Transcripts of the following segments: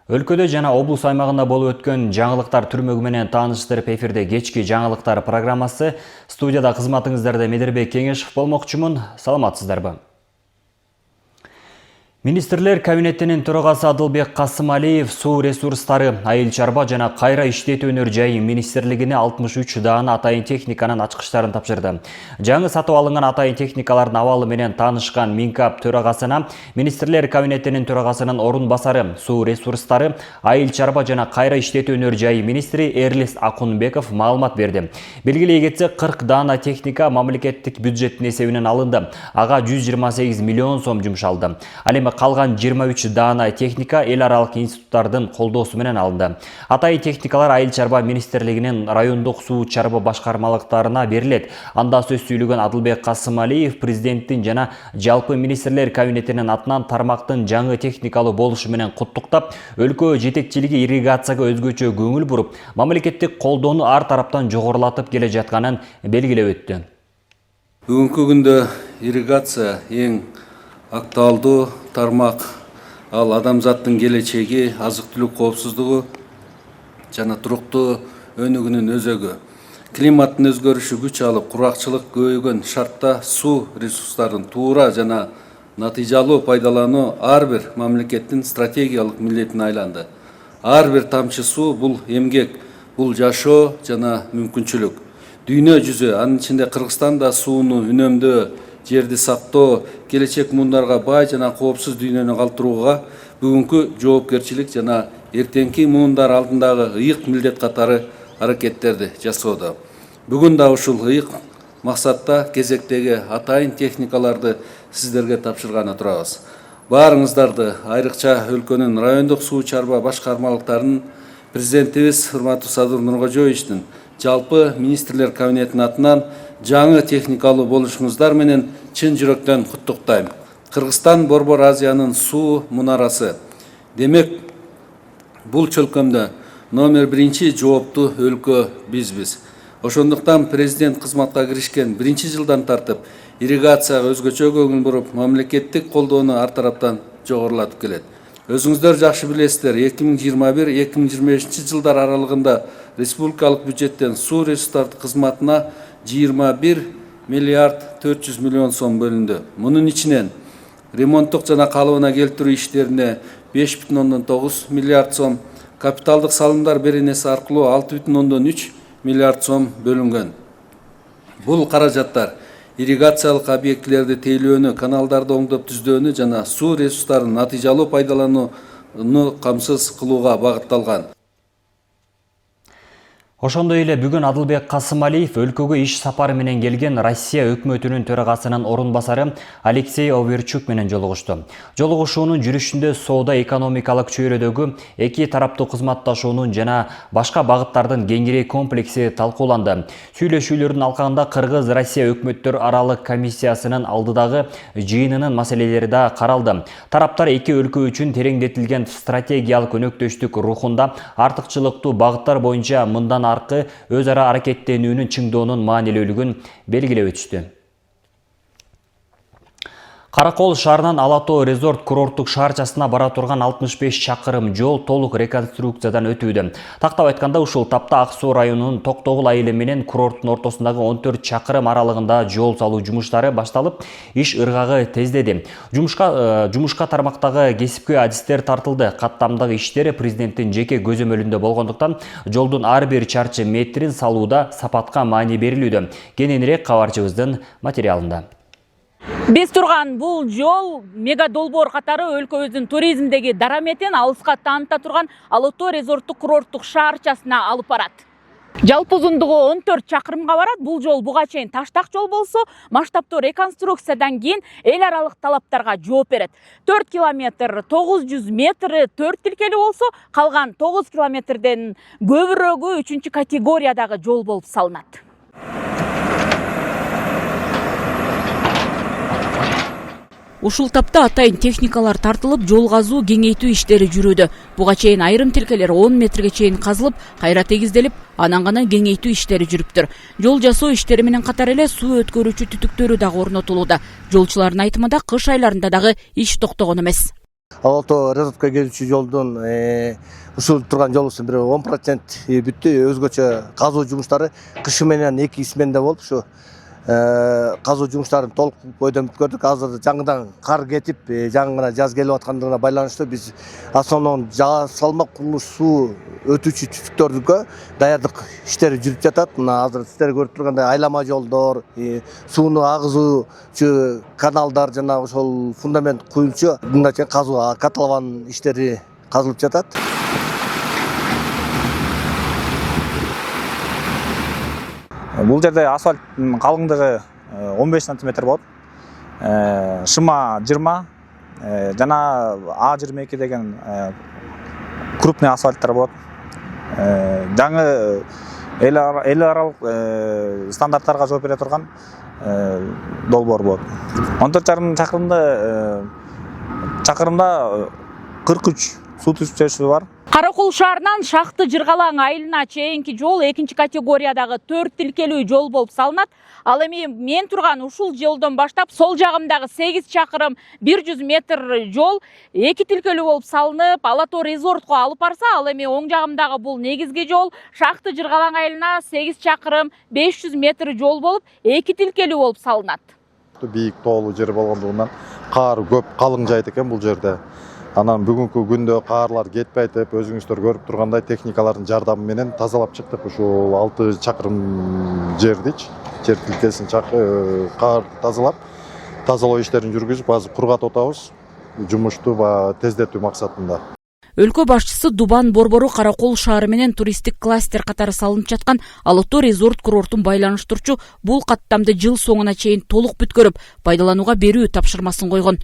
Өлкөдө жана облус аймагында болуп өткөн жаңылыктар түрмөгү менен тааныштырып эфирде кечки жаңылыктар программасы. Студияда кызматыңыздарда Медербек Кеңешев болмокчумун. Саламатсыздарбы? Министрлер кабинетинин төрагасы Адылбек Касымалиев суу ресурстары, айыл чарба жана кайра иштетүүнөр жайы министрлигине 63 даана атайын техниканын ачкычтарын тапшырды. Жаңы сатып алынган атайын техникалардын абалы менен таанышкан Минкап төрагасына министрлер кабинетинин төрагасынын орун басары, суу ресурстары, айыл чарба жана кайра иштетүүнөр жайы министри Эрлис Акунбеков маалымат берди. Белгилей кетсек, 40 даана техника мамлекеттик бюджеттин эсебинен алынды. Ага 128 миллион сом жумшалды. Ал эми калган 23 даана техника эл аралык институттардын колдоосу менен алынды. Атайын техникалар айыл чарба министрлигинин райондук суу чарба башкармалыктарына берилет. Анда сөз сүйлөгөн Адылбек Касымалиев президенттин жана жалпы министрлер кабинетинин атынан тармактын жаңы техникалуу болушу менен куттуктап, өлкө жетекчилиги ирригацияга өзгөчө көңүл буруп, мамлекеттик колдоону ар тараптан жогорулатып келе жатканын белгилеп өттү. Бүгүнкү күндө ирригация эң актуалдуу тармак. Ал адамзаттын келечеги, азык-түлүк коопсуздугу жана туруктуу өнүгүүнүн өзөгү. Климаттын өзгөрүшү күч алып, куракчылык көбөйгөн шартта суу ресурстарын туура жана натыйжалуу пайдалануу ар бир мамлекеттин стратегиялык милдетине айланды. Ар бир тамчы суу бул эмгек, бул жашоо жана мүмкүнчүлүк. Дүйнө жүзү, анын ичинде Кыргызстан да сууну үнөмдөө, жерди сактоо, келечек муундарга бай жана коопсуз дүйнөнү калтырууга бүгүнкү жоопкерчилик жана эртеңки муундар алдындагы ыйык милдет катары аракеттерди жасоодо. Бүгүн да ушул ыйык максатта кезектеги атайын техникаларды сиздерге тапшырганы турабыз. Баарыңыздарды, айрыкча өлкөнүн райондук суу чарба башкармалыктарынын президентибиз урматтуу Садыр Нуркожоевичтин жалпы министрлер кабинетинин атынан жаңы техникалуу болушуңуздар менен чын жүрөктөн куттуктайм. Кыргызстан Борбор Азиянын суу мунарасы. Демек, бул чөлкөмдө номер 1 жооптуу өлкө бизбиз. Ошондуктан президент кызматка киришкен жылдан тартып, ирригацияга өзгөчө көңүл буруп, мамлекеттик колдоону ар тараптан жогорулатып келет. Өзүңүздөр жакшы билесиздер, 2021-2025 жылдар аралыгында республикалык бюджеттен суу ресурстары кызматына 21 миллиард 400 миллион сом бөлүндү. Мунун ичинен ремонттук жана калыбына келтирүү иштерине 5,9 миллиард сом, капиталдык салымдар беренеси аркылуу 6,3 миллиард сом бөлүнгөн. Бул каражаттар ирригациялык объектилерди тейлөөнү, каналдарды оңдоп түздөөнү жана суу ресурстарын натыйжалуу пайдаланууну камсыз кылууга багытталган. Ошондой эле бүгүн Адылбек Касымалиев өлкөгө иш сапары менен келген Россия өкмөтүнүн төрагасынын орун басары Алексей Оверчук менен жолугушту. Жолугушуунун жүрүшүндө соода экономикалык чөйрөдөгү эки тараптуу кызматташуунун жана башка багыттардын кеңири комплекси талкууланды. Сүйлөшүүлөрдүн алкагында Кыргыз-Россия өкмөттөр аралык комиссиясынын алдыдагы жыйынынын маселелери да каралды. Тараптар эки өлкө үчүн тереңдетилген стратегиялык өнөктөштүк рухунда артыкчылыктуу багыттар боюнча мындан аркы өз ара аракеттенүүнүн чыңдоонун маанилүүлүгүн белгилеп өтүштү. Каракол шаарынан Ала-Тоо резорт курорттук шаарчасына бара турган 65 чакырым жол толук реконструкциядан өтүүдө. Тактап айтканда, ушул тапта Ак Суу районунун Токтогул айылы менен курорттун ортосундагы 14 чакырым аралыгында жол салуу жумуштары башталып, иш ыргагы тездеди. Жумушка тармактагы кесипкөй адистер тартылды. Каттамдагы иштер президенттин жеке көзөмөлүндө болгондуктан, жолдун ар бир чарчы метрин салууда сапатка маани берилүүдө. Кененирээк кабарчыбыздын материалында. Биз турган бул жол мега долбоор катары өлкөбүздүн туризмдеги дараметин алыска тааныта турган Ала-Тоо резорттук курорттук шаарчасына алып барат. Жалпы узундугу 14 чакырымга барат. Бул жол буга чейин таштак жол болсо, масштабтуу реконструкциядан кийин эл аралык талаптарга жооп берет. 4 километр 900 метри 4 тилкелүү болсо, калган 9 километрден көбүрөгү 3 категориядагы жол болуп салынат. Ушул тапта атайын техникалар тартылып, жол казуу, кеңейтүү иштери жүрүүдө. Буга чейин айрым тилкелер 10 метрге чейин казылып, кайра тегизделип, анан гана кеңейтүү иштери жүрүптүр. Жол жасоо иштери менен катар эле суу өткөрүүчү түтүктөрү дагы орнотулууда. Жолчулардын айтымында кыш айларында дагы иш токтогон эмес. Алото резортко келүүчү жолдун ушул турган жолубуздун бир 10% бүттү. Өзгөчө казуу жумуштары кышы менен 2 сменде болуп ушу казуу жумуштарын толук бойдон бүткөрдүк. Азыр жаңыдан кар кетип, жаңы гана жаз келип аткандыгына байланыштуу биз основном жаа салмак курулуш суу өтүүчү түтүктөргө даярдык иштери жүрүп жатат. Мына азыр сиздер көрүп тургандай айлама жолдор, сууну агызуучу каналдар жана ошол фундамент куюлчу мындан чейин казуу котлован иштери казылып жатат. Бул жерде асфальт калыңдыгы 15 сантиметр болот. Шыма 20 жана А22 деген крупный асфальттар болот. Жаңы эл аралык стандарттарга жооп бере турган долбоор болот. 14,5 чакырымда 43 суу түзүүчүсү бар. Каракол шаарынан Шахты Жыргалаң айылына чейинки жол 2 категориядагы 4 тилкелүү жол болуп салынат. Ал эми мен турган ушул жолдон баштап сол жагымдагы 8 чакырым 100 метр жол 2 тилкелүү болуп салынып, Алато резортко алып барса, ал эми оң жагымдагы бул негизги жол Шахты Жыргалаң айылына 8 чакырым 500 метр жол болуп 2 тилкелүү болуп салынат. Бийик тоолуу жер болгондугунан каар көп, калың жайт экен бул жерде. Анан бүгүнкү күндө каарлар кетпей атып, өзүңүздөр көрүп тургандай техникалардын жардамы менен тазалап чыктык ушул 6 чакырым жердичи. Жер тилкесин каар тазалоо иштерин жүргүзүп, азыр кургатып атабыз. Жумушту тездетүү максатында. Өлкө башчысы Дубан борбору Каракол шаары менен туристтик кластер катары салынып жаткан Алото резорт курортун байланыштырчу бул каттамды жыл соңуна чейин толук бүткөрүп, пайдаланууга берүү тапшырмасын койгон.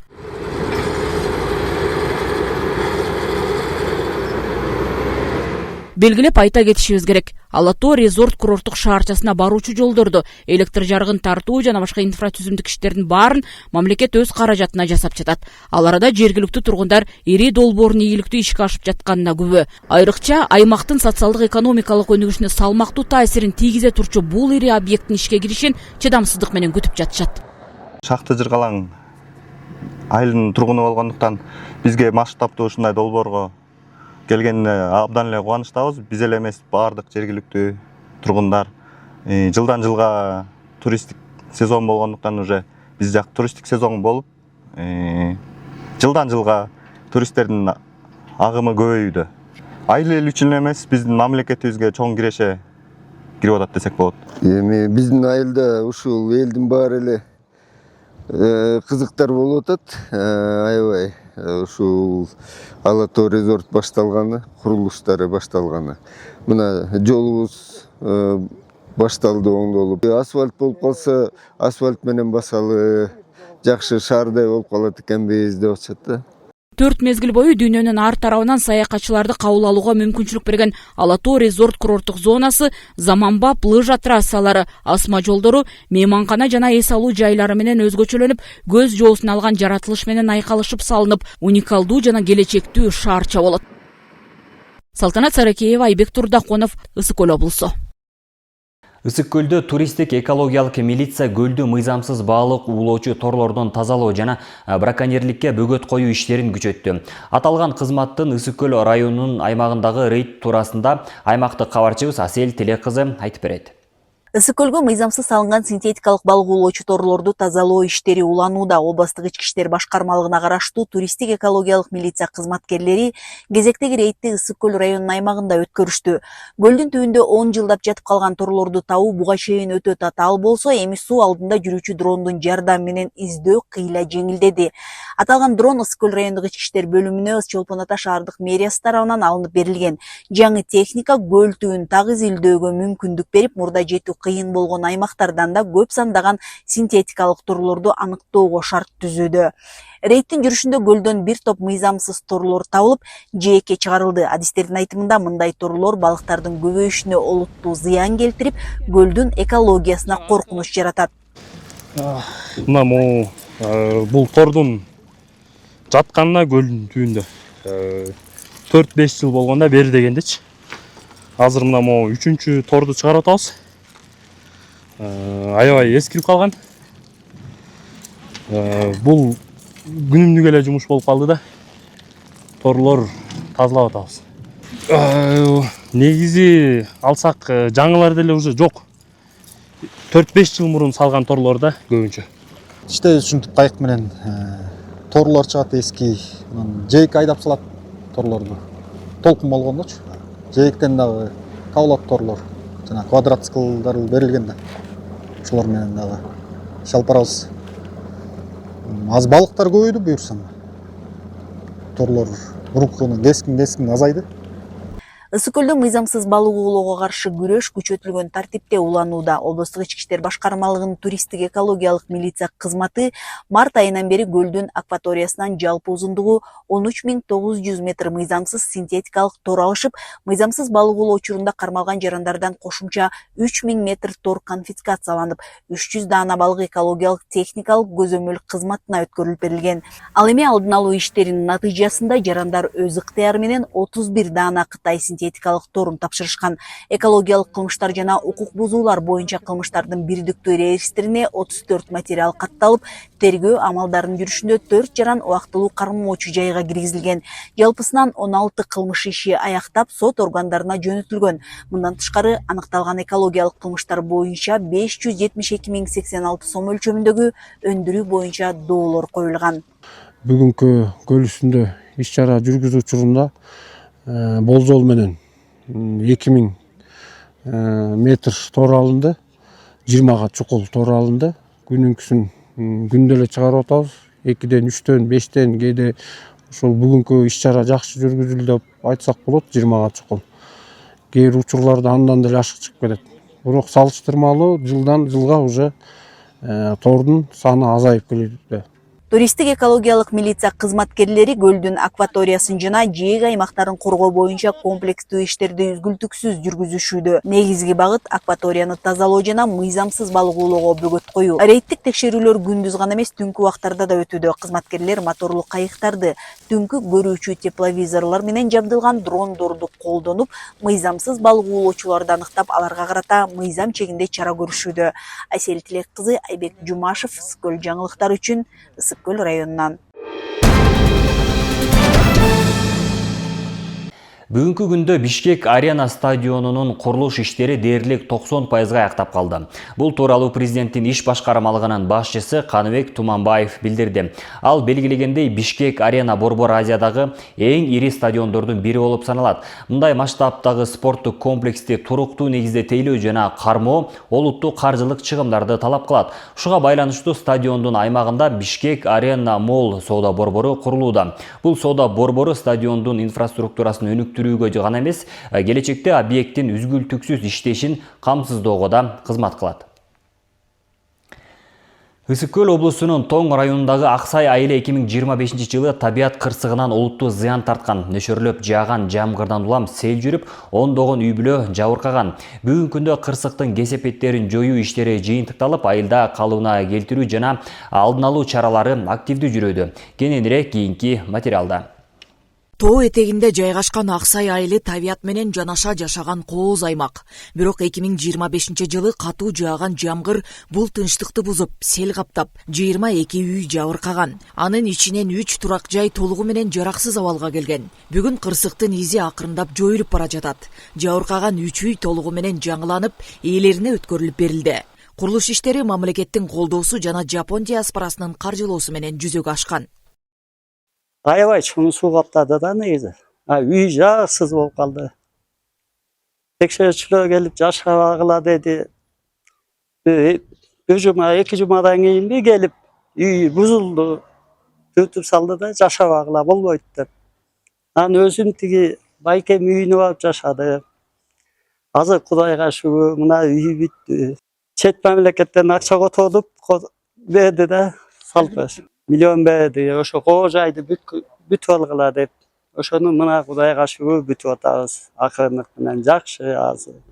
Белгилеп айта кетишибиз керек. Алато резорт курорттук шаарчасына баруучу жолдорду, электр жарыгын тартуу жана башка инфратүзүмдүк иштердин баарын мамлекет өз каражатына жасап жатат. Ал арада жергиликтүү тургундар ири долбоорун ийгиликтүү ишке ашып жатканына күбө. Айрыкча аймактын социалдык экономикалык өнүгүшүнө салмактуу таасирин тийгизе турчу бул ири объекттин ишке киришин чыдамсыздык менен күтүп жатышат. Шахты Жыргалаң айылынын тургуну болгондуктан бизге масштабтуу ушундай долбоорго келгенине абдан эле кубанычтабыз. Биз эле эмес, баардык жергиликтүү тургундар. Жылдан жылга туристтик сезон болгондуктан уже биз жак туристтик сезон болуп, жылдан жылга туристтердин агымы көбөйүүдө. Айыл эл үчүн эмес, биздин мамлекетибизге чоң киреше кирип атат десек болот. Эми биздин айылда ушул элдин баары эле кызыктар болуп атат. Аябай ушул Алато резорт башталганы, курулуштары башталганы. Мына жолубуз башталды оңдолуп. Асфальт болуп калса, асфальт менен басалы жакшы шаардай болуп калат экенбиз деп атышат да. 4 мезгил бою дүйнөнүн ар тарабынан саякатчыларды кабыл алууга мүмкүнчүлүк берген Алато резорт курорттук зонасы заманбап лыжа трассалары, асма жолдору, мейманкана жана эс алуу жайлары менен өзгөчөлөнүп, көз жоосун алган жаратылыш менен айкалышып салынып, уникалдуу жана келечектүү шаарча болот. Салтанат Саракеева, Айбек Турдаконов, Ысык Көл облусу. Ысык көлдө туристтик экологиялык милиция көлдү мыйзамсыз баалык уулоочу торлордон тазалоо жана браконьерликке бөгөт коюу иштерин күчөттү. Аталган кызматтын Ысык көл районунун аймагындагы рейд туурасында аймактык кабарчыбыз Асель Телек кызы айтып берет. Ысык көлгө мыйзамсыз салынган синтетикалык балык уулоочу торлорду тазалоо иштери уланууда. Областык ички иштер башкармалыгына караштуу туристтик экологиялык милиция кызматкерлери кезектеги рейдти Ысык көл районунун аймагында өткөрүштү. Көлдүн түбүндө 10 жылдап жатып калган торлорду табуу буга чейин өтө татаал болсо, эми суу алдында жүрүүчү дрондун жардамы менен издөө кыйла жеңилдеди. Аталган дрон Ысык көл райондук ички иштер бөлүмүнө Ысык Чолпон Ата шаардык мэриясы тарабынан алынып берилген. Жаңы техника көл түбүн так изилдөөгө мүмкүндүк берип, мурда жетүү кыйын болгон аймактардан да көп сандаган синтетикалык торлорду аныктоого шарт түзүүдө. Рейдтин жүрүшүндө көлдөн бир топ мыйзамсыз торлор табылып, жээкке чыгарылды. Адистердин айтымында мындай торлор балыктардын көбөйүшүнө олуттуу зыян келтирип, көлдүн экологиясына коркунуч жаратат. Мына бул тордун жатканына көлдүн түбүндө 4-5 жыл болгондо бери дегендичи. Азыр мына 3-чү торду чыгарып атабыз. Аябай эскирип калган. Бул күнүмдүк эле жумуш болуп калды да. торлор тазалап атабыз. Негизи алсак жаңылар деле уже жок. 4-5 жыл мурун салган торлор да көбүнчө. Иште ушинтип кайык менен торлор чыгат эски. Жээк айдап салат торлорду. Толкун болгондочу. Жээктен дагы каулат торлор. Жана квадроциклдар берилген да. Ошолор менен дагы иш алып барабыз. Аз балыктар көбөйдү буюрсаң. Торлор урукунун кескин азайды. Ысык көлдө мыйзамсыз балык оолоого каршы күрөш күчөтүлгөн тартипте уланууда. Облустук ички иштер башкармалыгынын туристтик экологиялык милиция кызматы март айынан бери көлдүн акваториясынан жалпы узундугу 13.900 метр мыйзамсыз синтетикалык тор алышып, мыйзамсыз балык оолоо учурунда кармалган жарандардан кошумча 3000 метр тор конфискацияланып, 300 даана балык экологиялык техникалык көзөмөл кызматына өткөрүлүп берилген. Ал эми алдын алуу иштеринин натыйжасында жарандар өз ыктыяры менен 31 даана Кытай синтетикалык торун тапшырышкан. Экологиялык кылмыштар жана укук бузуулар боюнча кылмыштардын бирдиктүү реестрине 34 материал катталып, тергөө амалдарынын жүрүшүндө 4 жаран убактылуу кармоочу жайга киргизилген. Жалпысынан 16 кылмыш иши аяктап, сот органдарына жөнөтүлгөн. Мындан тышкары аныкталган экологиялык кылмыштар боюнча 572.086 сом өлчөмүндөгү өндүрүү боюнча доолор коюлган. Бүгүнкү көл үстүндө иш чара жүргүзүү учурунда болжол менен 2000 метр тор алынды, 20га чукул тор алынды. Күнүнкүсүн күндө эле чыгарып атабыз. 2ден, 3төн, 5тен кээде ошол бүгүнкү иш чара жакшы жүргүзүлдү деп айтсак болот, 20га чукул. Кээ бир учурларда андан деле ашык чыгып кетет. Бирок салыштырмалуу жылдан жылга уже тордун саны азайып келүүдө. Туристтик экологиялык милиция кызматкерлери көлдүн акваториясын жана жээк аймактарын коргоо боюнча комплекстүү иштерди үзгүлтүксүз жүргүзүшүүдө. Негизги багыт акваторияны тазалоо жана мыйзамсыз балык оолоого бөгөт коюу. Рейдтик текшерүүлөр күндүз гана эмес, түнкү убактарда да өтүүдө. Кызматкерлер моторлуу кайыктарды, түнкү көрүүчү тепловизорлор менен жабдылган дрондорду колдонуп, мыйзамсыз балык оолоочуларды аныктап, аларга карата мыйзам чегинде чара көрүшүүдө. Айсел Тилек кызы, Айбек Жумашев, Ысык көл жаңылыктар үчүн Ысык көл районунан. Бүгүнкү күндө Бишкек Арена стадионунун курулуш иштери дээрлик 90% аяктап калды. Бул тууралуу президенттин иш башкармалыгынын башчысы Каныбек Туманбаев билдирди. Ал белгилегендей, Бишкек Арена Борбор Азиядагы эң ири стадиондордун бири болуп саналат. Мындай масштабтагы спорттук комплексти туруктуу негизде тейлөө жана кармоо олуттуу каржылык чыгымдарды талап кылат. Ушуга байланыштуу стадиондун аймагында Бишкек Арена Молл соода борбору курулууда. Бул соода борбору стадиондун инфраструктурасын өнүктүрүүгө гана эмес, келечекте объекттин үзгүлтүксүз иштешин камсыздоого да кызмат кылат. Ысык көл облусунун Тоң районундагы Аксай айылы 2025 жылы табият кырсыгынан олуттуу зыян тарткан. Нөшөрлөп жааган жамгырдан улам сел жүрүп, ондогон үй бүлө жабыркаган. Бүгүнкү күндө кырсыктын кесепеттерин жоюу иштери жыйынтыкталып, айылда калыбына келтирүү жана алдын алуу чаралары активдүү жүрүүдө. Кененирээк кийинки материалда. Тоо этегинде жайгашкан Аксай айылы табият менен жанаша жашаган кооз аймак. Бирок 2025 жылы катуу жааган жамгыр бул тынчтыкты бузуп, сел каптап, 22 үй жабыркаган. Анын ичинен 3 турак жай толугу менен жараксыз абалга келген. Бүгүн кырсыктын изи акырындап жоюлуп бара жатат. Жабыркаган 3 үй толугу менен жаңыланып, ээлерине өткөрүлүп берилди. Курулуш иштери мамлекеттин колдоосу жана Жапон диаспорасынын каржылоосу менен жүзөгө ашкан. Аябай чоң суу каптады да негизи. Үй жараксыз болуп калды. Текшерүүчүлөр келип жашабагыла деди. Бир жума, 2 жумадан кийинби келип үй бузулду. Түтүп салды да жашабагыла болбойт деп. Анан өзүм тиги байкем үйүнө барып жашады. Азыр Кудайга шүгүр, мына үй бүттү. Чет мамлекеттен акча которуп берди да салып берди. Миллион берди, ошо коо жайды бүтүп алгыла деп. Ошону мына Кудайга шүгүр бүтүп атабыз. Акырындык менен жакшы азыр.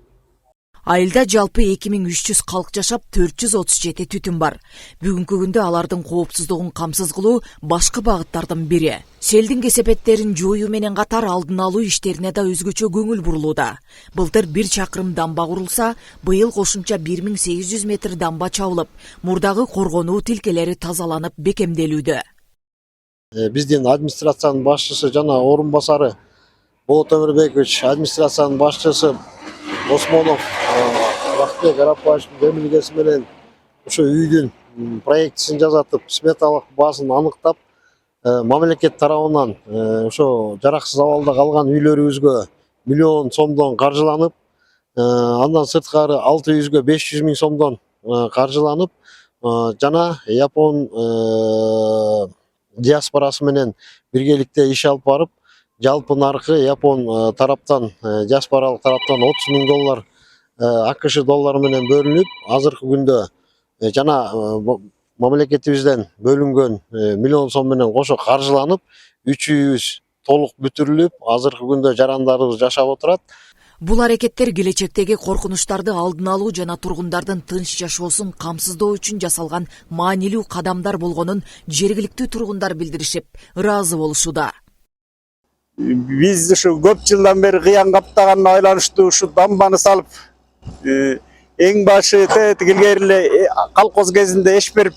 Айылда жалпы 2300 калк жашап, 437 түтүн бар. Бүгүнкү күндө алардын коопсуздугун камсыз кылуу башкы багыттардын бири. Селдин кесепеттерин жоюу менен катар алдын алуу иштерине да өзгөчө көңүл бурулууда. Былтыр 1 чакырым дамба курулса, быйыл кошумча 1800 метр дамба чабылып, мурдагы коргонуу тилкелери тазаланып бекемделүүдө. Биздин администрациянын башчысы жана орун басары Болот Өмүрбекович, администрациянын башчысы Осмонов Бактыбек Арапбаевичтин демилгеси менен ошо үйдүн проектисин жасатып, сметалык баасын аныктап, мамлекет тарабынан ошо жараксыз абалда калган үйлөрүбүзгө 1 миллион сомдон каржыланып, андан сырткары 600-500 миң сомдон каржыланып, жана Япон диаспорасы менен биргеликте иш алып барып, жалпы наркы Япон тараптан, диаспоралык тараптан 30 миң доллар АКШ доллары менен бөлүнүп, азыркы күндө жана мамлекетибизден бөлүнгөн 1 миллион сом менен кошо каржыланып, 3 үйүбүз толук бүтүрүлүп, азыркы күндө жарандарыбыз жашап отурат. Бул аракеттер келечектеги коркунучтарды алдын алуу жана тургундардын тынч жашоосун камсыздоо үчүн жасалган маанилүү кадамдар болгонун жергиликтүү тургундар билдиришип, ыраазы болушууда. Биз ушу көп жылдан бери кыян каптаганына байланыштуу ушу дамбаны салып, эң башы тигилгери эле колхоз кезинде эш берип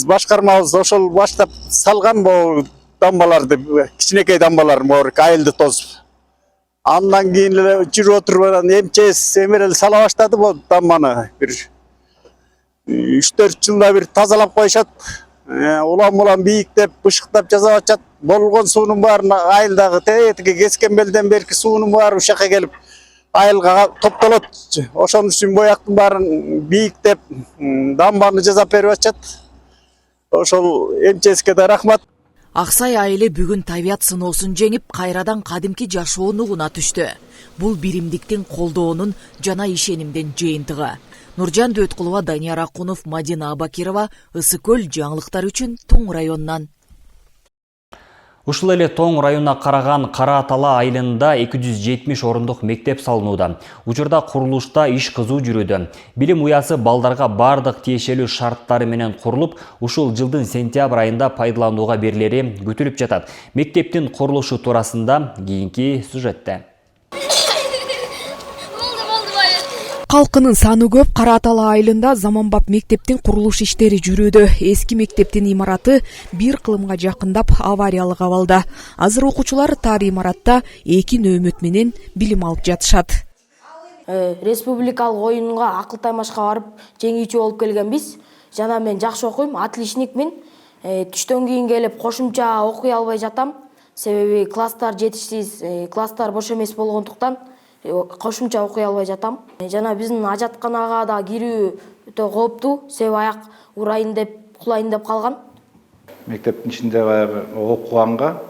башкармабыз ошол баштап салган бул дамбаларды, кичинекей дамбалар, айылды тосуп. Андан кийин эле жүрүп отуруп МЧС эмерел сала баштады бул дамбаны. Бир 3-4 жылда бир тазалап коюшат. Улам бийиктеп, бышыктап жасап атышат. Болгон суунун баарын айылдагы тетиги кескен белден берки суунун баары ушул жака келип айылга топтолот. Ошон үчүн бояктын баарын бийиктеп, дамбаны жасап берип атышат. Ошол МЧСке да рахмат. Аксай айылы бүгүн табият сыноосун жеңип, кайрадан кадимки жашоонун угуна түштү. Бул биримдиктин колдоонун жана ишенимдин жыйынтыгы. Нуржан Дөткулова, Данияр Акунов, Мадина Абакирова, Ысыкөл жаңылыктар үчүн Тоң районунан. Ушул эле Тоң районуна караган Кара Тала айылында 270 орундук мектеп салынууда. Учурда курулушта иш кызуу жүрүүдө. Билим уясы балдарга бардык тиешелүү шарттары менен курулуп, ушул жылдын сентябрь айында пайдаланууга берилери күтүлүп жатат. Мектептин курулушу туурасында кийинки сюжетте. Калкынын саны көп Кара Тала айылында заманбап мектептин курулуш иштери жүрүүдө. Эски мектептин имараты бир кылымга жакындап авариялык абалда. Азыр окуучулар тар имаратта 2 нөөмөт менен билим алып жатышат. Республикалык оюнга акыл таймашка барып жеңүүчү болуп келгенбиз. Жана мен жакшы окуйм, отличникмин. Түштөн кийин келип кошумча окуй албай жатам. Себеби класстар жетишсиз, класстар бош эмес болгондуктан кошумча окуй албай жатам. Жана биздин ажатканага да кирүү өтө кооптуу, себеби аяк урайын деп, кулайын деп калган. Мектептин ичинде баягы окуганга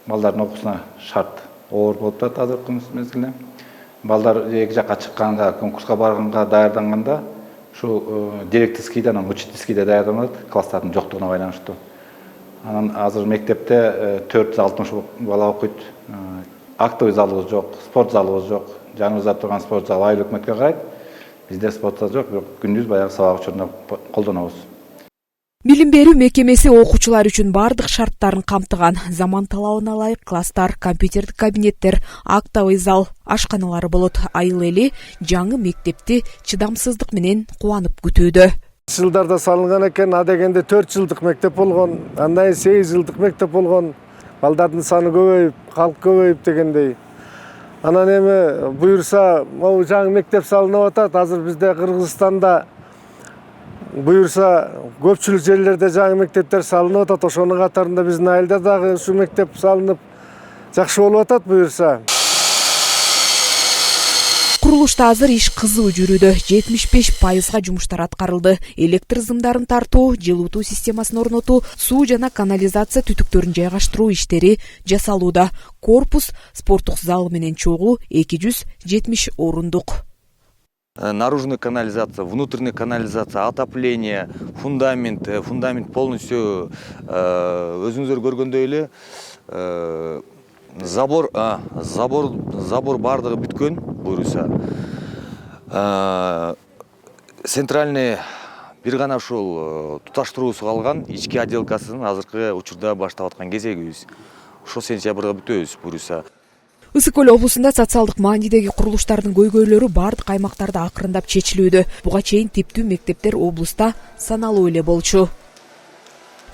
балдардын окуусуна шарт оор болуп атат азыркы мезгилде. Балдар эки жакка чыкканда, конкурска барганга даярданганда ушул директорскийде, анан учительскийде даярданат класстардын жоктугуна байланыштуу. Анан азыр мектепте 460 бала окуйт. Актовый залыбыз жок, спорт залыбыз жок. Жаныбызда турган спорт зал айыл өкмөткө карайт. Бизде спорт зал жок, бирок күндүз баягы сабак учурунда колдонобуз. Билим берүү мекемеси окуучулар үчүн бардык шарттарын камтыган. Заман талабына ылайык класстар, компьютердик кабинеттер, актовый зал, ашканалары болот. Айыл эли жаңы мектепти чыдамсыздык менен кубанып күтүүдө. Жылдарда салынган экен, а дегенде 4 жылдык мектеп болгон, андан 8 жылдык мектеп болгон. Балдардын саны көбөйүп, калк көбөйүп дегендей. Анан эми буюрса, могу жаңы мектеп салынып атат. Азыр бизде Кыргызстанда буюрса көпчүлүк жерлерде жаңы мектептер салынып атат. Ошонун катарында биздин айылда дагы ушу мектеп салынып жакшы болуп атат буюрса. Курулушта азыр иш кызуу жүрүүдө. 75% жумуштар аткарылды. Электр зымдарын тартуу, жылытуу системасын орнотуу, суу жана канализация түтүктөрүн жайгаштыруу иштери жасалууда. Корпус спорттук залы менен чогуу 270 орундук. Наружная канализация, внутренняя канализация, отопление, фундамент полностью өзүңүздөр көргөндөй эле забор бардыгы бүткөн буюрса. Центральный бир гана ушул туташтыруусу калган ички отделкасын азыркы учурда баштап аткан кезегибиз. Ошол сентябрда бүтөбүз буюрса. Ысыкөл облусунда социалдык маанидеги курулуштардын көйгөйлөрү бардык аймактарда акырындап чечилүүдө. Буга чейин типтүү мектептер облуста саналуу эле болчу.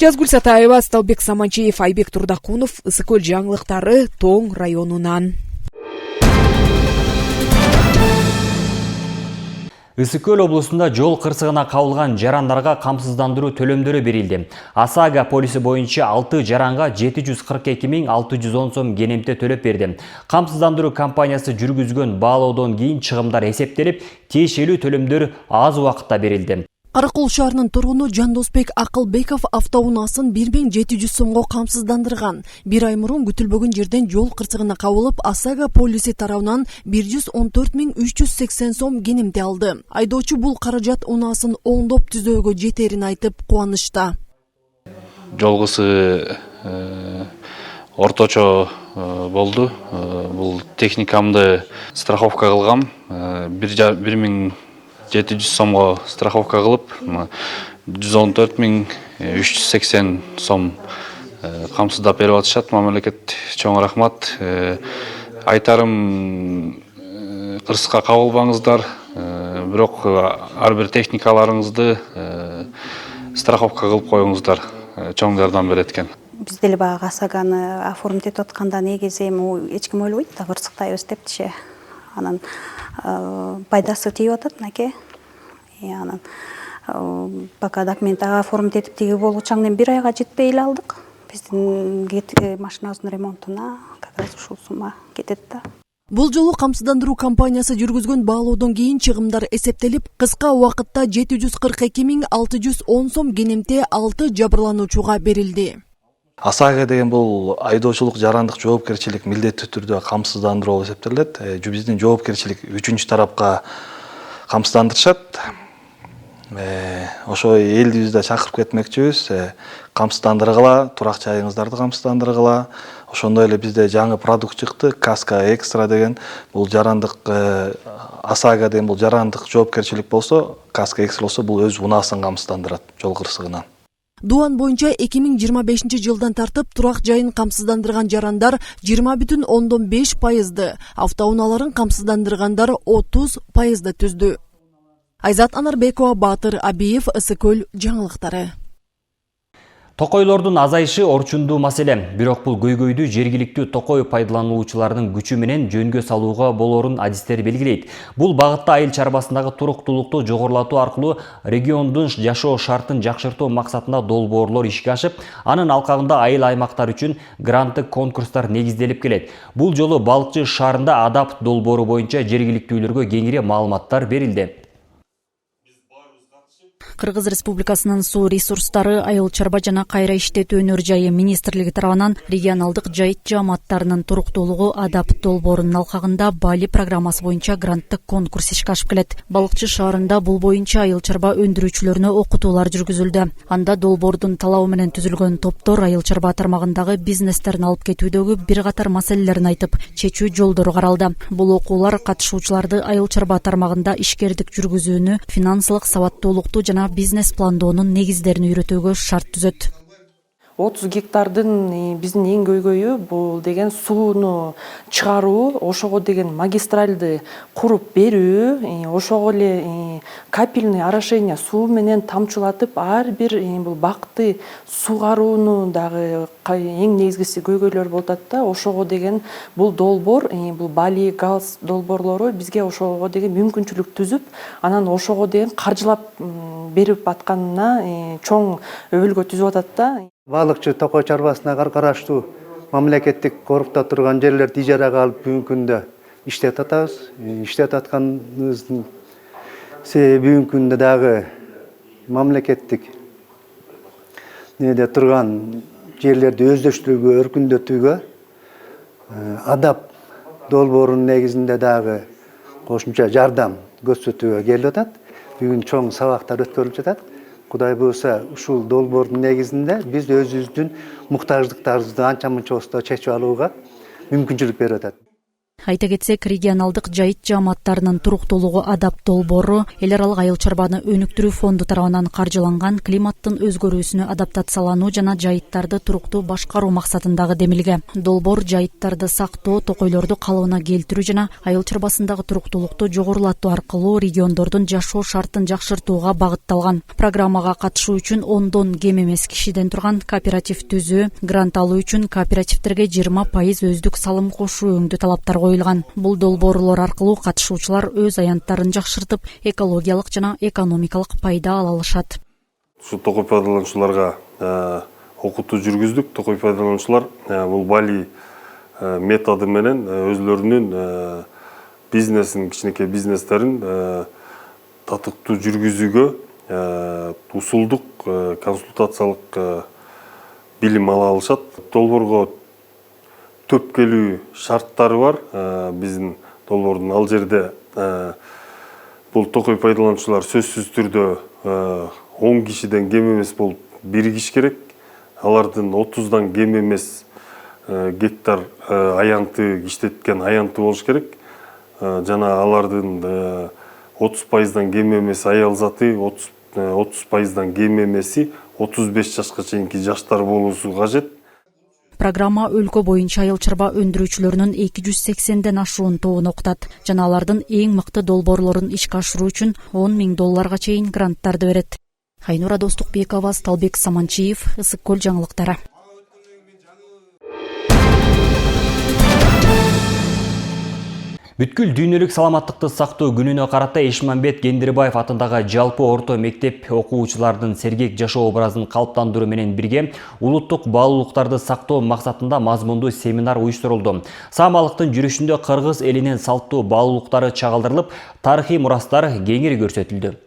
Жазгүл Сатаева, Сталбек Саманчиев, Айбек Турдакунов, Ысык Көл жаңылыктары, Тоң районунан. Ысык Көл облусунда жол кырсыгына кабылган жарандарга камсыздандыруу төлөмдөрү берилди. Асаага полиси боюнча 6 жаранга 742.610 сом кенемте төлөп берди. Камсыздандыруу компаниясы жүргүзгөн баалоодон кийин чыгымдар эсептелип, тиешелүү төлөмдөр аз убакытта берилди. Каракол шаарынын тургуну Жандосбек Акылбеков автоунаасын 1700 сомго камсыздандырган. Бир ай мурун күтүлбөгөн жерден жол кырсыгына кабылып, Асаага полиси тарабынан 114.380 сом кенемте алды. Айдоочу бул каражат унаасын оңдоп түзөөгө жетерин айтып кубанычта. Жол кырсыгы орточо болду. Бул техникамды страховка кылгам. 1700 сомго страховка кылып, 114.380 сом камсыздап берип атышат. Мамлекет чоң рахмат. Айтарым, кырсыкка кабылбаңыздар, бирок ар бир техникаларыңызды страховка кылып коюңуздар. Чоң жардам берет экен. Биз деле баягы Асаганы оформить этип атканда негизи эч ким ойлобойт да кырсыктайбыз депчи. Анан пайдасы тийип атат мынакей. Анан пока документ оформить этип тиги болучаңден 1 айга жетпей эле алдык. Биздин машинабыздын ремонтуна как раз ушул сумма кетет да. Бул жолу камсыздандыруу компаниясы жүргүзгөн баалоодон кийин чыгымдар эсептелип, кыска убакытта 742.610 сом кенемте 6 жабырлануучуга берилди. Асаага деген бул айдоочулук жарандык жоопкерчилик милдеттүү түрдө камсыздандыруу болуп эсептелет. Биздин жоопкерчилик 3-чү тарапка камсыздандырышат. Ошо элибизде чакырып кетмекчибиз. Камсыздандыргыла, турак жайыңыздарды камсыздандыргыла. Ошондой эле бизде жаңы продукт чыкты, Каска Экстра деген. Бул жарандык Асаага деген бул жарандык жоопкерчилик болсо, Каска Экстра болсо бул өз унаасын камсыздандырат жол кырсыгынан. Дуан боюнча 2025 жылдан тартып турак жайын камсыздандырган жарандар 20,5%, автоунааларын камсыздандыргандар 30% түздү. Айзат Анарбекова, Батыр Абиев, Ысык Көл жаңылыктары. Токойлордун азайышы орчундуу маселе. Бирок бул көйгөйдү жергиликтүү токой пайдалануучулардын күчү менен жөнгө салууга болорун адистер белгилейт. Бул багытта айыл чарбасындагы туруктуулукту жогорулатуу аркылуу региондун жашоо шартын жакшыртуу максатында долбоорлор ишке ашып, анын алкагында айыл аймактар үчүн гранттык конкурстар негизделип келет. Бул жолу Балыкчы шаарында адапт долбоору боюнча жергиликтүүлөргө кеңири маалыматтар берилди. Кыргыз Республикасынын суу ресурстары, айыл чарба жана кайра иштетүү өнөр жайы министрлиги тарабынан регионалдык жайыт жааматтарынын туруктуулугу адапт долбоорунун алкагында Бали программасы боюнча гранттык конкурс ишке ашып келет. Балыкчы шаарында бул боюнча айыл чарба өндүрүүчүлөрүнө окутуулар жүргүзүлдү. Анда долбоордун талабы менен түзүлгөн топтор айыл чарба тармагындагы бизнестерин алып кетүүдөгү бир катар маселелерин айтып, чечүү жолдору каралды. Бул окуулар катышуучуларды айыл чарба тармагында ишкердик жүргүзүүнү, финансылык сабаттуулукту жана бизнес пландоонун негиздерин үйрөтүүгө шарт түзөт. 30 гектардын биздин эң көйгөйү бул деген сууну чыгаруу, ошого деген магистральды куруп берүү, ошого эле капельный орошение суу менен тамчылатып ар бир бул бакты сугарууну дагы эң негизгиси көйгөйлөр болуп атат да. Ошого деген бул долбоор, бул Бали газ долбоорлору бизге ошого деген мүмкүнчүлүк түзүп, анан ошого деген каржылап берип атканына чоң өбөлгө түзүп атат да. Балыкчы Токой чарбасына караштуу мамлекеттик коруктап турган жерлерди ижарага алып бүгүнкү күндө иштеп атабыз. Иштеп атканыбыздын себеби бүгүнкү күндө дагы мамлекеттик турган жерлерди өздөштүрүүгө, өркүндөтүүгө, адап долбоорунун негизинде дагы кошумча жардам көрсөтүүгө келип атат. Бүгүн чоң сабактар өткөрүлүп жатат. Кудай буюрса, ушул долбоордун негизинде биз өзүбүздүн муктаждыктарыбызды анча мынча болсо чечип алууга мүмкүнчүлүк берип атат. Айта кетсек, регионалдык жайыт жааматтарынын туруктуулугу адап долбоору эл аралык айыл чарбаны өнүктүрүү фонду тарабынан каржыланган климаттын өзгөрүүсүнө адаптациялануу жана жайыттарды туруктуу башкаруу максатындагы демилге. Долбоор жайыттарды сактоо, токойлорду калыбына келтирүү жана айыл чарбасындагы туруктуулукту жогорулатуу аркылуу региондордун жашоо шартын жакшыртууга багытталган. Программага катышуу үчүн 10дон кем эмес кишиден турган кооператив түзүү, грант алуу үчүн кооперативтерге 20% өздүк салым кошуу өңдүү талаптар коюлган. Бул долбоорлор аркылуу катышуучулар өз аянттарын жакшыртып, экологиялык жана экономикалык пайда ала алышат. Ушу токой пайдалануучуларга окутуу жүргүздүк. Токой пайдалануучулар бул Бали методу менен өзлөрүнүн бизнесин, кичинекей бизнестерин татыктуу жүргүзүүгө усулдук консультациялык билим ала алышат. Долбоорго төпкөлүү шарттары бар. Биздин долбоордун ал жерде бул токой пайдалануучулар сөзсүз түрдө 10 кишиден кем эмес болуп биригиш керек. Алардын 30дан кем эмес гектар аянты иштеткен аянты болуш керек. Жана алардын 30%дан кем эмес аял заты, 30%дан кем эмеси 35 жашка чейинки жаштар болуусу кажет. Программа өлкө боюнча айыл чарба өндүрүүчүлөрүнүн 280ден ашуун тобун окутат жана алардын эң мыкты долбоорлорун ишке ашыруу үчүн $10,000 чейин гранттарды берет. Айнура Достукбекова, Талбек Саманчиев, Ысык Көл жаңылыктары. Бүткүл дүйнөлүк саламаттыкты сактоо күнүнө карата Эшмамбет Кендирбаев атындагы жалпы орто мектеп окуучулардын сергек жашоо образын калыптандыруу менен бирге улуттук баалуулуктарды сактоо максатында мазмундуу семинар уюштурулду. Саамалыктын жүрүшүндө кыргыз элинин салттуу баалуулуктары чагылдырылып, тарыхый мурастар кеңири көрсөтүлдү.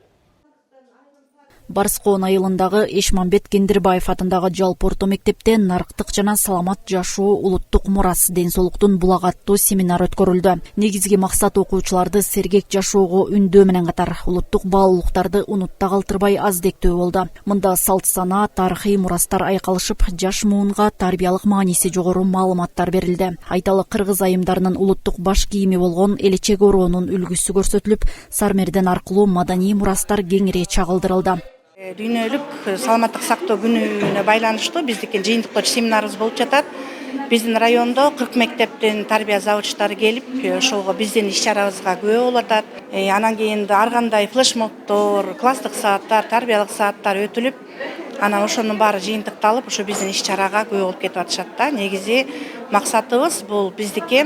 Барскоон айылындагы Эшмамбет Кендирбаев атындагы жалпы орто мектепте нарыктык жана саламат жашоо улуттук мурас ден соолуктун булак аттуу семинар өткөрүлдү. Негизги максат окуучуларды сергек жашоого үндөө менен катар улуттук баалуулуктарды унутта калтырбай аздектөө болду. Мында салт сана, тарыхый мурастар айкалышып, жаш муунга тарбиялык мааниси жогору маалыматтар берилди. Айталы кыргыз айымдарынын улуттук баш кийими болгон элечек ороонун үлгүсү көрсөтүлүп, сармерден аркылуу маданий мурастар кеңири чагылдырылды. Дүйнөлүк саламаттык сактоо күнүнө байланыштуу биздики жыйынтыктоо семинарыбыз болуп жатат. Биздин райондо 40 мектептин тарбия завучтары келип, ошого биздин иш-чарабызга күбө болуп атат. Анан кийин ар кандай флешмобдор, класстык сааттар, тарбиялык сааттар өтүлүп, анан ошонун баары жыйынтыкталып, ошо биздин иш-чарага күбө болуп кетип атышат да. Негизи максатыбыз бул биздики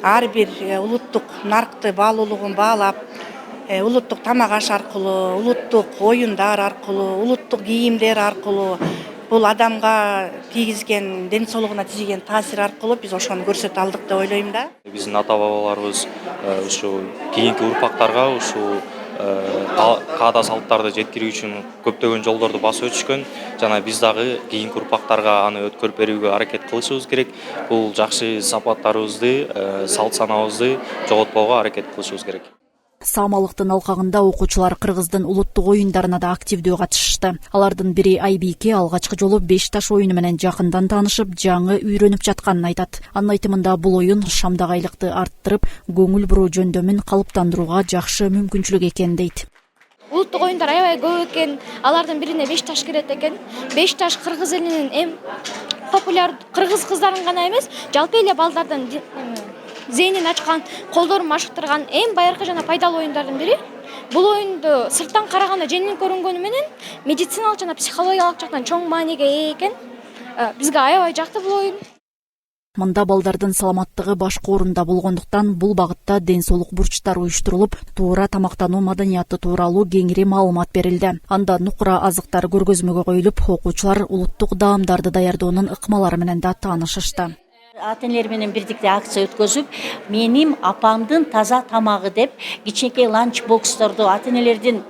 ар бир улуттук нарыкты баалуулугун баалап, улуттук тамак аш аркылуу, улуттук оюндар аркылуу, улуттук кийимдер аркылуу, бул адамга тийгизген, ден соолугуна тийгизген таасир аркылуу биз ошону көрсөтө алдык деп ойлойм да. Биздин ата-бабаларыбыз ушу кийинки урпактарга ушу каада салттарды жеткирүү үчүн көптөгөн жолдорду басып өтүшкөн. Жана биз дагы кийинки урпактарга аны өткөрүп берүүгө аракет кылышыбыз керек. Бул жакшы сапаттарыбызды, салт санабызды жоготпоого аракет кылышыбыз керек. Саамалыктын алкагында окуучулар кыргыздын улуттук оюндарына да активдүү катышышты. Алардын бири Айбике алгачкы жолу 5 таш оюну менен жакындан таанышып, жаңы үйрөнүп жатканын айтат. Анын айтымында бул оюн шамдак айлыкты арттырып, көңүл буруу жөндөмүн калыптандырууга жакшы мүмкүнчүлүк экен дейт. Улуттук оюндар аябай көп экен. Алардын бирине 5 таш кирет экен. 5 таш кыргыз элинин эң популяр кыргыз кыздарынын гана эмес, жалпы эле балдардын зейнин ачкан, колдорун машыктырган эң байыркы жана пайдалуу оюндардын бири. Бул оюнду сырттан караганда жеңил көрүнгөнү менен медициналык жана психологиялык жактан чоң мааниге ээ экен. Бизге аябай жакты бул оюн. Мында балдардын саламаттыгы башкы орунда болгондуктан бул багытта ден соолук бурчтар уюштурулуп, туура тамактануу маданияты тууралуу кеңири маалымат берилди. Анда нукура азыктар көргөзмөгө коюлуп, окуучулар улуттук даамдарды даярдоонун ыкмалары менен да таанышышты. Ата-энелер менен бирдикте акция өткөзүп, менин апамдын таза тамагы деп кичинекей ланч боксторду ата-энелердин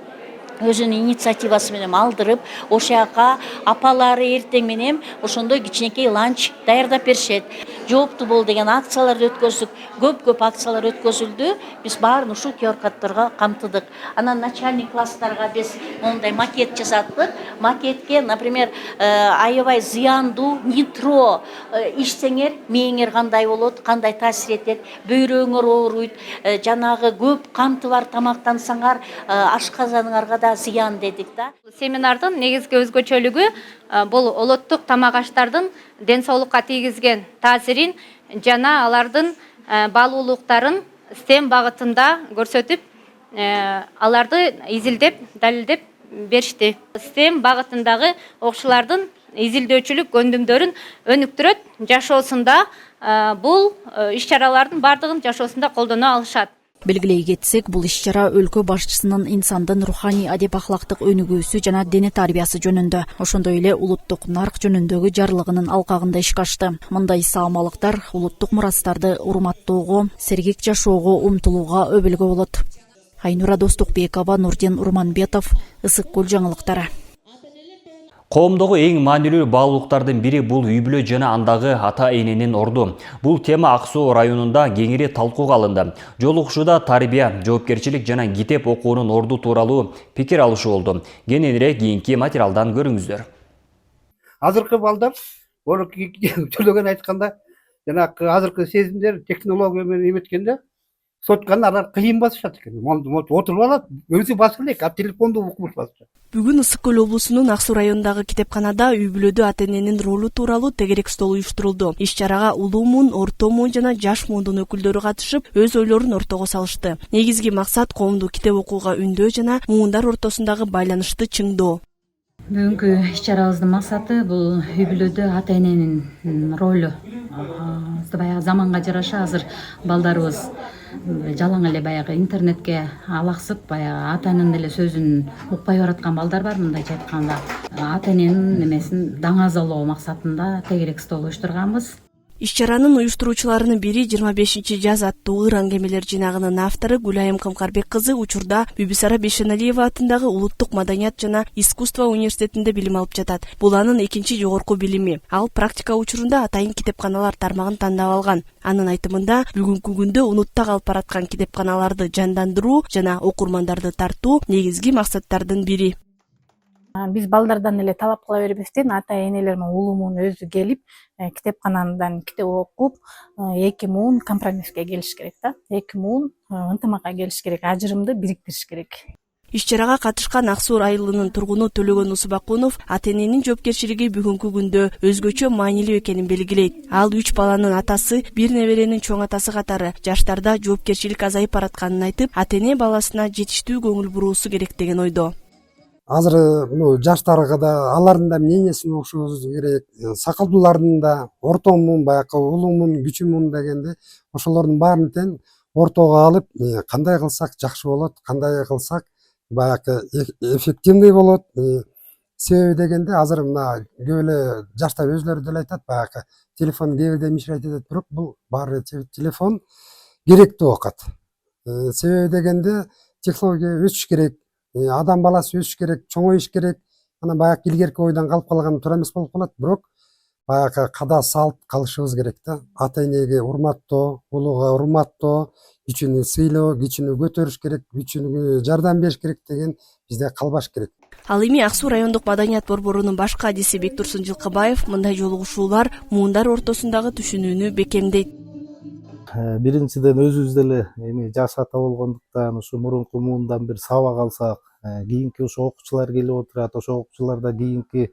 өзүнүн инициативасы менен алдырып, ошол жака апалары эртең менен ошондой кичинекей ланч даярдап беришет. Жооптуу бол деген акцияларды өткөздүк, көп акциялар өткөзүлдү. Биз баарын ушул киоркадтарга камтыдык. Анан начальник класстарга биз мондай макет жасаттык. Макетке, например, аябай зыяндуу нитро ичсеңер, мээңер кандай болот, кандай таасир этет, бөйрөгүңөр ооруйт, жанагы көп камты бар тамактансаңар, ашказаныңарга да зыян дедик да. Семинардын негизги өзгөчөлүгү бул улуттук тамак аштардын ден соолукка тийгизген таасирин жана алардын баалуулуктарын STEM багытында көрсөтүп, аларды изилдеп, далилдеп беришти. STEM багытындагы окуучулардын изилдөөчүлүк көндүмдөрүн өнүктүрөт, жашоосунда бул иш-чаралардын бардыгын жашоосунда колдоно алышат. Белгилей кетсек, бул иш-чара өлкө башчысынын инсандын руханий адеп ахлактык өнүгүүсү жана дене тарбиясы жөнүндө, ошондой эле улуттук нарк жөнүндөгү жарлыгынын алкагында ишке ашты. Мындай саамалыктар улуттук мурастарды урматтоого, сергек жашоого умтулууга өбөлгө болот. Айнура Достукбекова, Нурдин Урманбетов, Ысык Көл жаңылыктары. Коомдогу эң маанилүү баалуулуктардын бири бул үй-бүлө жана андагы ата-эненин орду. Бул тема Ак Суу районунда кеңири талкууга алынды. Жолугушууда тарбия, жоопкерчилик жана китеп окуунун орду тууралуу пикир алышуу болду. Кененирээк кийинки материалдан көрүңүздөр. Азыркы балдар, төлөгөн айтканда, жанагы азыркы сезимдер технология менен эметкенде, сотканы алар кыйын басышат экен. Отуруп алат, өзү басып элек, а телефонду укмуш басышат. Бүгүн Ысык Көл облусунун Ак Суу районундагы китепканада үй-бүлөдө ата-эненин ролу тууралуу тегерек стол уюштурулду. Иш-чарага улуу муун, орто муун жана жаш муундун өкүлдөрү катышып, өз ойлорун ортого салышты. Негизги максат коомду китеп окууга үндөө жана муундар ортосундагы байланышты чыңдоо. Бүгүнкү иш-чарабыздын максаты бул үй-бүлөдө ата-эненин ролу. Баягы заманга жараша азыр балдарыбыз жалаң эле баягы интернетке алаксып, баягы ата-эненин эле сөзүн укпай бараткан балдар бар, мындайча айтканда. Ата-эненин эмесин даңазалоо максатында тегерек стол уюштурганбыз. Иш-чаранын уюштуруучуларынын бири 25-жаз аттуу ыр аңгемелер жинагынын автору Гүлайым Камкарбек кызы учурда Бибисара Бейшеналиева атындагы Улуттук маданият жана искусство университетинде билим алып жатат. Бул анын экинчи жогорку билими. Ал практика учурунда атайын китепканалар тармагын тандап алган. Анын айтымында бүгүнкү күндө унутта калып бараткан китепканаларды жандандыруу жана окурмандарды тартуу негизги максаттардын бири. Биз балдардан эле талап кыла бербестен ата-энелер менен улуу муун өзү келип, китепканадан китеп окуп, эки муун компромисске келиш керек да. Эки муун ынтымакка келиш керек, ажырымды бириктириш керек. Иш-чарага катышкан Ак Суу айылынын тургуну Төлөгөн Усубакунов ата-эненин жоопкерчилиги бүгүнкү күндө өзгөчө маанилүү экенин белгилейт. Ал 3 баланын атасы, бир неберенин чоң атасы катары жаштарда жоопкерчилик азайып баратканын айтып, ата-эне баласына жетиштүү көңүл буруусу керек деген ойдо. Азыр жаштарга да алардын да мнениясын угушубуз керек. Сакалдуулардын да орто муун, баягы улуу муун, кичүү муун дегенде ошолордун баарын тең ортого алып, кандай кылсак жакшы болот, кандай кылсак баягы эффективный болот. Себеби дегенде азыр мына көп эле жаштар өзлөрү деле айтат, баягы телефон кээ бирде мешать этет, бирок бул баары телефон керектүү окат. Себеби дегенде технология өсүш керек. Адам баласы өсүш керек, чоңоюш керек. Анан баягы илгерки ойдон калып калган туура эмес болуп калат, бирок баягы када салт калышыбыз керек да. Ата-энеге урматтоо, улууга урматтоо, кичүүнү сыйлоо, кичүүнү көтөрүш керек, кичүүнү жардам бериш керек деген бизде калбаш керек. Ал эми Ак Суу райондук маданият борборунун башкы адиси Бектурсун Жылкыбаев мындай жолугушуулар муундар ортосундагы түшүнүүнү бекемдейт. Биринчиден өзүбүз деле эми жаш ата болгондуктан ушу мурунку муундан бир сабак алсак, кийинки ошо окуучулар келип отурат, ошо окуучуларда кийинки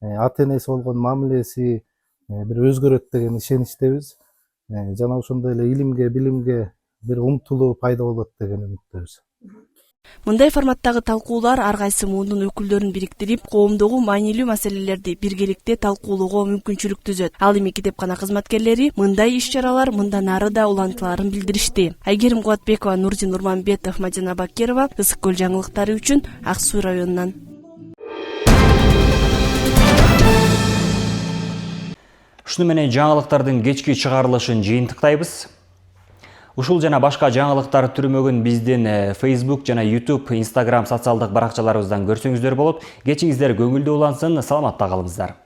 ата-энеси болгон мамилеси бир өзгөрөт деген ишеничтебиз. Жана ошондой эле илимге, билимге бир умтулуу пайда болот деген үмүттөбүз. Мындай форматтагы талкуулар ар кайсы муундун өкүлдөрүн бириктирип, коомдогу маанилүү маселелерди биргеликте талкуулоого мүмкүнчүлүк түзөт. Ал эми китепкана кызматкерлери мындай иш-чаралар мындан ары да улантыларын билдиришти. Айгерим Кубатбекова, Нурдин Урманбетов, Мадина Бакирова, Ысык Көл жаңылыктары үчүн Ак Суу районунан. Ушуну менен жаңылыктардын кечки чыгарылышын жыйынтыктайбыз. Ушул жана башка жаңылыктар түрмөгүн биздин Facebook жана YouTube, Instagram социалдык баракчаларыбыздан көрсөңүздөр болот. Кечиңиздер көңүлдүү улансын, саламатта калыңыздар.